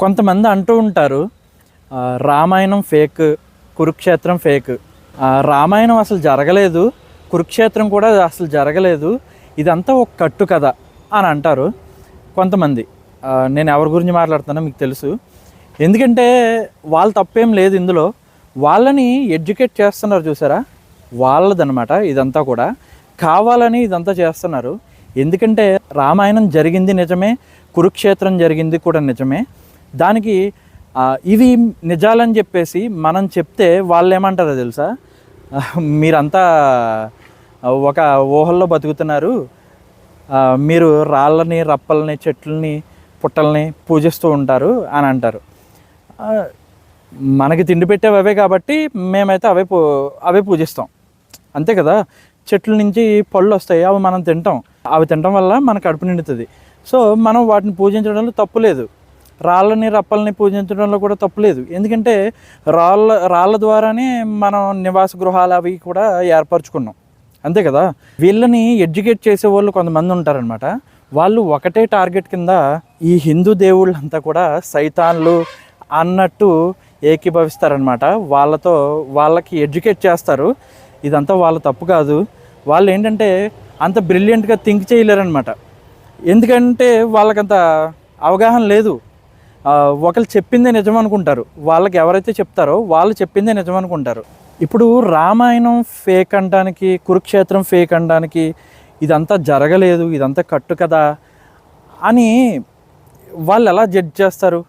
కొంతమంది అంటూ ఉంటారు రామాయణం ఫేక్, కురుక్షేత్రం ఫేక్. రామాయణం అసలు జరగలేదు, కురుక్షేత్రం కూడా అసలు జరగలేదు, ఇదంతా ఒక కట్టు కథ అని అంటారు కొంతమంది. నేను ఎవరి గురించి మాట్లాడుతున్నానో మీకు తెలుసు. ఎందుకంటే వాళ్ళ తప్పేం లేదు ఇందులో. వాళ్ళని ఎడ్యుకేట్ చేస్తున్నారు చూసారా, వాళ్ళదనమాట ఇదంతా కూడా. కావాలని ఇదంతా చేస్తున్నారు. ఎందుకంటే రామాయణం జరిగింది నిజమే, కురుక్షేత్రం జరిగింది కూడా నిజమే. దానికి ఇవి నిజాలని చెప్పేసి మనం చెప్తే వాళ్ళు ఏమంటారో తెలుసా, మీరంతా ఒక ఊహల్లో బతుకుతున్నారు, మీరు రాళ్ళని, రప్పల్ని, చెట్లని, పుట్టల్ని పూజిస్తూ ఉంటారు అని అంటారు. మనకి తిండి పెట్టేవి అవే కాబట్టి మేమైతే అవే పూజిస్తాం, అంతే కదా. చెట్ల నుంచి పళ్ళు వస్తాయి, అవి మనం తింటాం, అవి తినడం వల్ల మన కడుపు నిండుతుంది. సో మనం వాటిని పూజించడంలో తప్పు లేదు, రాళ్ళని, రప్పల్ని పూజించడంలో కూడా తప్పు లేదు. ఎందుకంటే రాళ్ళ ద్వారానే మనం నివాస గృహాలు అవి కూడా ఏర్పరచుకున్నాం, అంతే కదా. వీళ్ళని ఎడ్యుకేట్ చేసే వాళ్ళు కొంతమంది ఉంటారనమాట. వాళ్ళు ఒకటే టార్గెట్ కింద ఈ హిందూ దేవుళ్ళంతా కూడా సైతాన్లు అన్నట్టు ఏకీభవిస్తారనమాట. వాళ్ళకి ఎడ్యుకేట్ చేస్తారు. ఇదంతా వాళ్ళ తప్పు కాదు. వాళ్ళు ఏంటంటే అంత బ్రిలియంట్గా థింక్ చేయలేరనమాట. ఎందుకంటే వాళ్ళకంత అవగాహన లేదు. ఒకళ్ళు చెప్పిందే నిజం అనుకుంటారు, వాళ్ళకి ఎవరైతే చెప్తారో వాళ్ళు చెప్పిందే నిజం అనుకుంటారు. ఇప్పుడు రామాయణం ఫేక్ అనడానికి, కురుక్షేత్రం ఫేక్ అనడానికి, ఇదంతా జరగలేదు, ఇదంతా కట్టు కదా అని వాళ్ళు ఎలా జడ్జ్ చేస్తారు?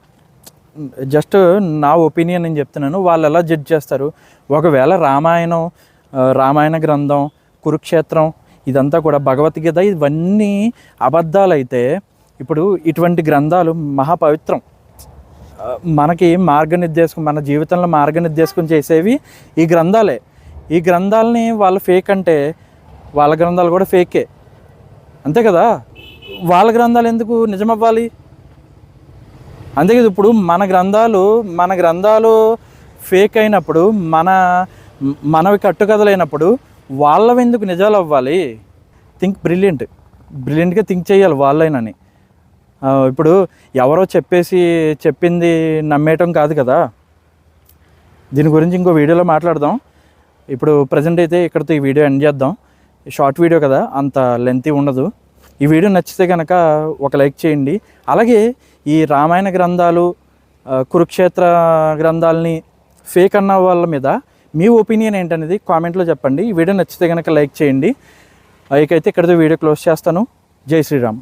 జస్ట్ నా ఒపీనియన్ నేను చెప్తున్నాను. వాళ్ళు ఎలా జడ్జ్ చేస్తారు? ఒకవేళ రామాయణ గ్రంథం, కురుక్షేత్రం ఇదంతా కూడా భగవద్గీత ఇవన్నీ అబద్ధాలైతే ఇప్పుడు ఇటువంటి గ్రంథాలు మహాపవిత్రం, మనకి మార్గనిర్దేశం, మన జీవితంలో మార్గనిర్దేశం చేసేవి ఈ గ్రంథాలే. ఈ గ్రంథాలని వాళ్ళు ఫేక్ అంటే వాళ్ళ గ్రంథాలు కూడా ఫేకే, అంతే కదా. వాళ్ళ గ్రంథాలు ఎందుకు నిజమవ్వాలి? అంతే కదా. ఇప్పుడు మన గ్రంథాలు ఫేక్ అయినప్పుడు, మనవి కట్టుకథలైనప్పుడు వాళ్ళవి ఎందుకు నిజాలు అవ్వాలి? థింక్ బ్రిలియంట్గా థింక్ చేయాలి వాళ్ళైనని. ఇప్పుడు ఎవరో చెప్పింది నమ్మేయటం కాదు కదా. దీని గురించి ఇంకో వీడియోలో మాట్లాడదాం. ఇప్పుడు ప్రజెంట్ అయితే ఇక్కడితో ఈ వీడియో ఎండ్ చేద్దాం. షార్ట్ వీడియో కదా, అంత లెంతీ ఉండదు. ఈ వీడియో నచ్చితే కనుక ఒక లైక్ చేయండి. అలాగే ఈ రామాయణ గ్రంథాలు, కురుక్షేత్ర గ్రంథాలని ఫేక్ అన్న వాళ్ళ మీద మీ ఒపీనియన్ ఏంటనేది కామెంట్లో చెప్పండి. ఈ వీడియో నచ్చితే కనుక లైక్ చేయండి. ఇకైతే ఇక్కడితో వీడియో క్లోజ్ చేస్తాను. జై శ్రీరామ్.